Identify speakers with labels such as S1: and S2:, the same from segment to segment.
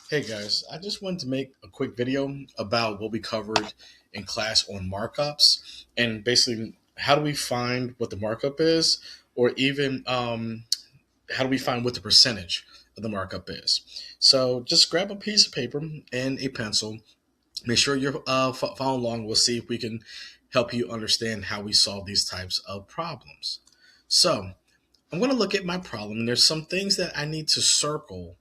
S1: Hey guys, I just wanted to make a quick video about what we covered in class on markups and basically how do we find what the markup is, or even how do we find what the percentage of the markup is. So just grab a piece of paper and a pencil. Make sure you're following along. We'll see if we can help you understand how we solve these types of problems. So I'm going to look at my problem, and there's some things that I need to circle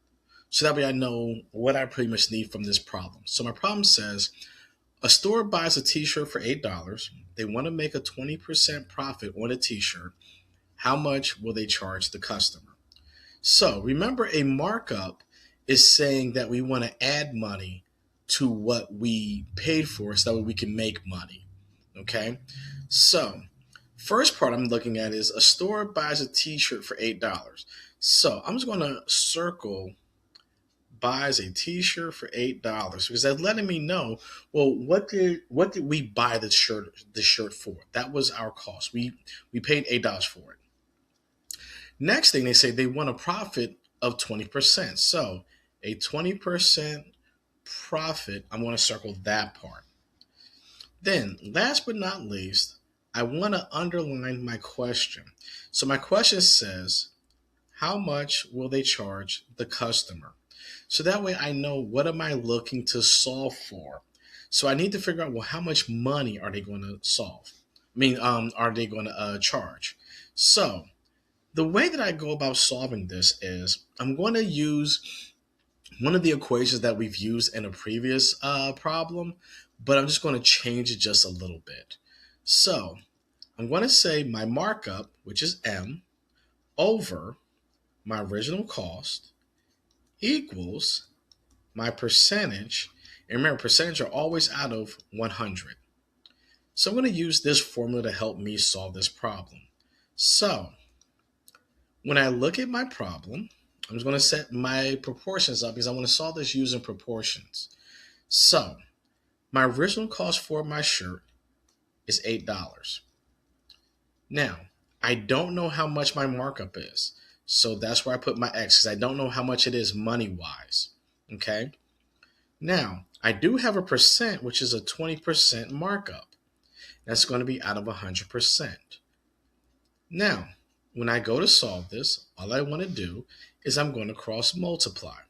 S1: so that way I know what I pretty much need from this problem. So my problem says a store buys a t-shirt for $8. They want to make a 20% profit on a t-shirt. How much will they charge the customer? So remember, a markup is saying that we want to add money to what we paid for so that way we can make money. Okay? So first part I'm looking at is a store buys a t-shirt for $8. So I'm just going to circle buys a t-shirt for $8 because that's letting me know, well, what did we buy the shirt for? That was our cost. We paid $8 for it. Next thing, they say they want a profit of 20%. So a 20% profit, I'm going to circle that part. Then last but not least, I want to underline my question. So my question says, how much will they charge the customer? So that way I know, what am I looking to solve for? So I need to figure out, well, how much money are they going to solve? Are they going to charge? So the way that I go about solving this is I'm going to use one of the equations that we've used in a previous problem, but I'm just going to change it just a little bit. So I'm going to say my markup, which is M, over my original cost equals my percentage. And remember, percentage are always out of 100. So I'm going to use this formula to help me solve this problem. So when I look at my problem, I'm just going to set my proportions up because I want to solve this using proportions. So my original cost for my shirt is $8. Now, I don't know how much my markup is. So that's where I put my X, because I don't know how much it is money wise. Okay. Now, I do have a percent, which is a 20% markup. That's going to be out of 100%. Now, when I go to solve this, all I want to do is I'm going to cross multiply.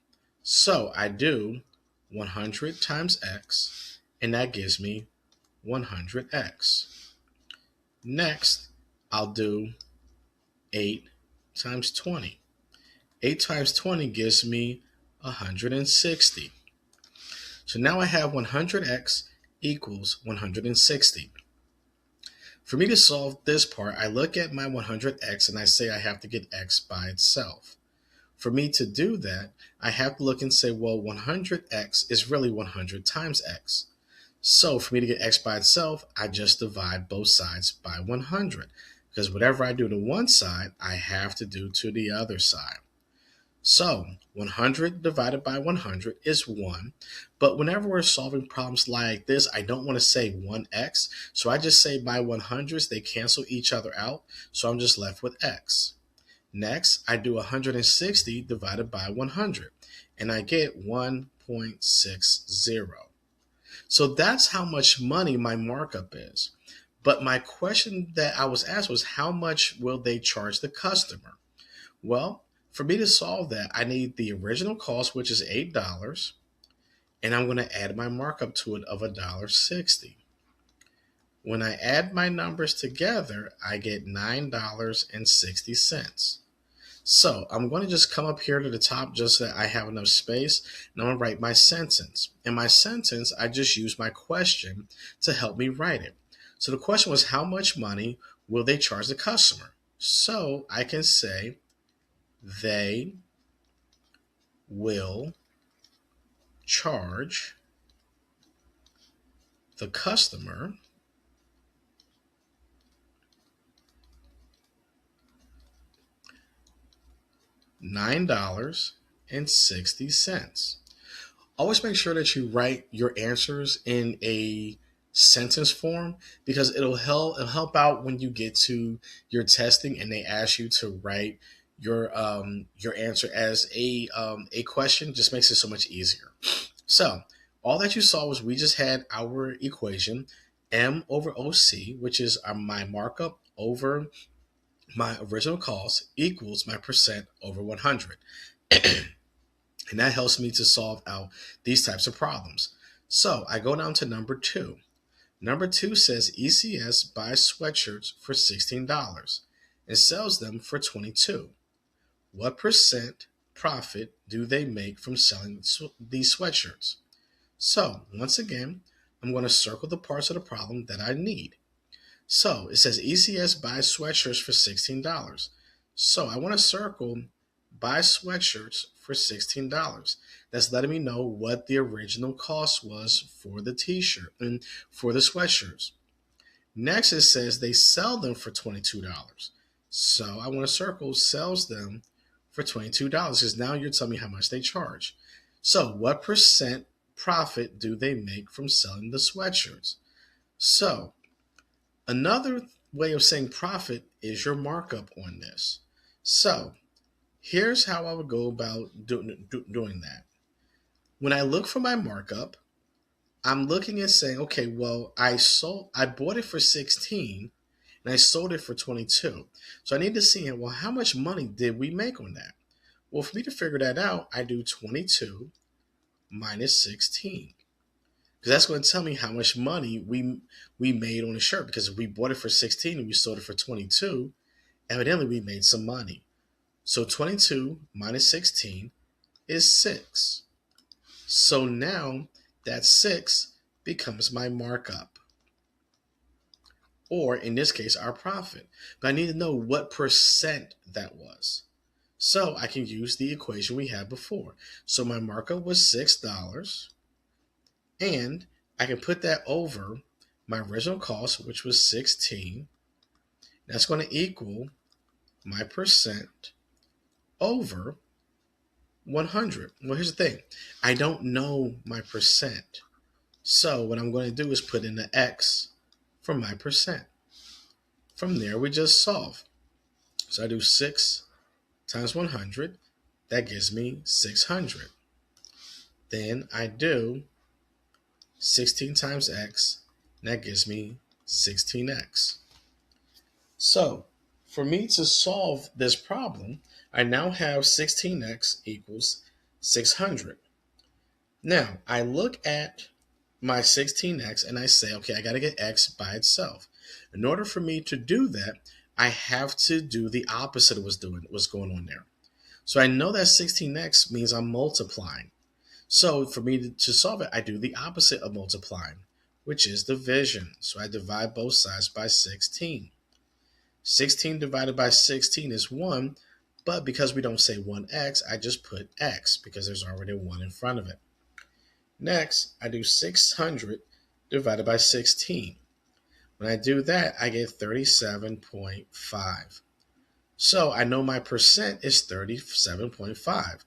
S1: So I do 100 times x, and that gives me 100x. Next, I'll do 8 times 20. 8 times 20 gives me 160. So now I have 100x equals 160. For me to solve this part, I look at my 100x and I say I have to get x by itself. For me to do that, I have to look and say, well, 100x is really 100 times x. So for me to get x by itself, I just divide both sides by 100, because whatever I do to one side, I have to do to the other side. So 100 divided by 100 is 1. But whenever we're solving problems like this, I don't want to say 1x. So I just say my 100s, they cancel each other out. So I'm just left with x. Next, I do 160 divided by 100, and I get 1.60. So that's how much money my markup is. But my question that I was asked was, how much will they charge the customer? Well, for me to solve that, I need the original cost, which is $8, and I'm going to add my markup to it of $1.60. When I add my numbers together, I get $9.60. So I'm going to just come up here to the top just so that I have enough space, and I'm going to write my sentence. In my sentence, I just use my question to help me write it. So the question was, how much money will they charge the customer? So I can say they will charge the customer $9.60. Always make sure that you write your answers in a sentence form, because it'll help out when you get to your testing and they ask you to write your answer as a question just makes it so much easier. So all that you saw was we just had our equation m over OC, which is my markup over my original cost equals my percent over 100. And that helps me to solve out these types of problems. So I go down to number two. Number two says ECS buys sweatshirts for $16 and sells them for 22. What percent profit do they make from selling these sweatshirts? So once again, I'm going to circle the parts of the problem that I need. So it says ECS buys sweatshirts for $16. So I want to circle buy sweatshirts for $16. That's letting me know what the original cost was for the t-shirt and for the sweatshirts. Next, it says they sell them for $22. So I want to circle sells them for $22 because now you're telling me how much they charge. So what percent profit do they make from selling the sweatshirts? So another way of saying profit is your markup on this. So here's how I would go about doing that. When I look for my markup, I'm looking at saying, okay, well, I bought it for 16 and I sold it for 22. So I need to see, well, how much money did we make on that? Well, for me to figure that out, I do 22 minus 16. Because that's going to tell me how much money we made on the shirt. Because if we bought it for 16 and we sold it for 22, evidently we made some money. So 22 minus 16 is 6. So now that 6 becomes my markup. Or in this case, our profit. But I need to know what percent that was. So I can use the equation we had before. So my markup was $6. And I can put that over my original cost, which was 16. That's going to equal my percent over 100. Well, here's the thing. I don't know my percent. So what I'm going to do is put in the X for my percent. From there, we just solve. So I do 6 times 100. That gives me 600. Then I do 16 times X. And that gives me 16X. So for me to solve this problem, I now have 16X equals 600. Now I look at my 16X and I say, okay, I got to get X by itself. In order for me to do that, I have to do the opposite of what's going on there. So I know that 16X means I'm multiplying. So for me to solve it, I do the opposite of multiplying, which is division. So I divide both sides by 16. 16 divided by 16 is 1, but because we don't say 1x, I just put x because there's already a 1 in front of it. Next, I do 600 divided by 16. When I do that, I get 37.5. So I know my percent is 37.5.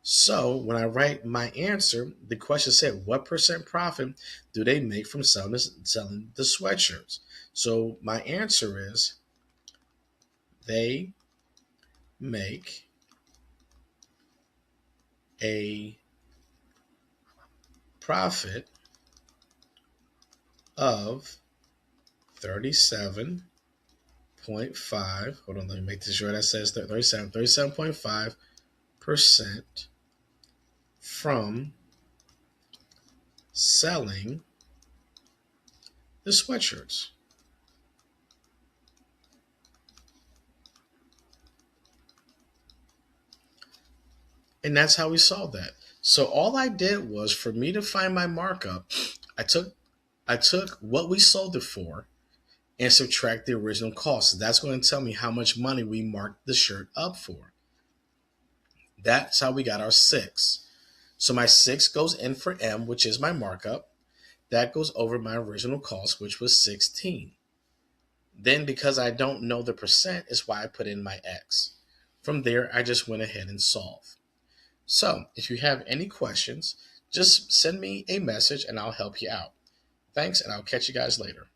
S1: So when I write my answer, the question said, what percent profit do they make from selling the sweatshirts? So my answer is they make a profit of 37.5. Hold on, let me make this sure that says 37.5% from selling the sweatshirts. And that's how we solved that. So all I did was, for me to find my markup, I took what we sold it for and subtract the original cost. That's going to tell me how much money we marked the shirt up for. That's how we got our 6. So my 6 goes in for M, which is my markup. That goes over my original cost, which was 16. Then because I don't know the percent is why I put in my X. From there, I just went ahead and solved. So if you have any questions, just send me a message and I'll help you out. Thanks, and I'll catch you guys later.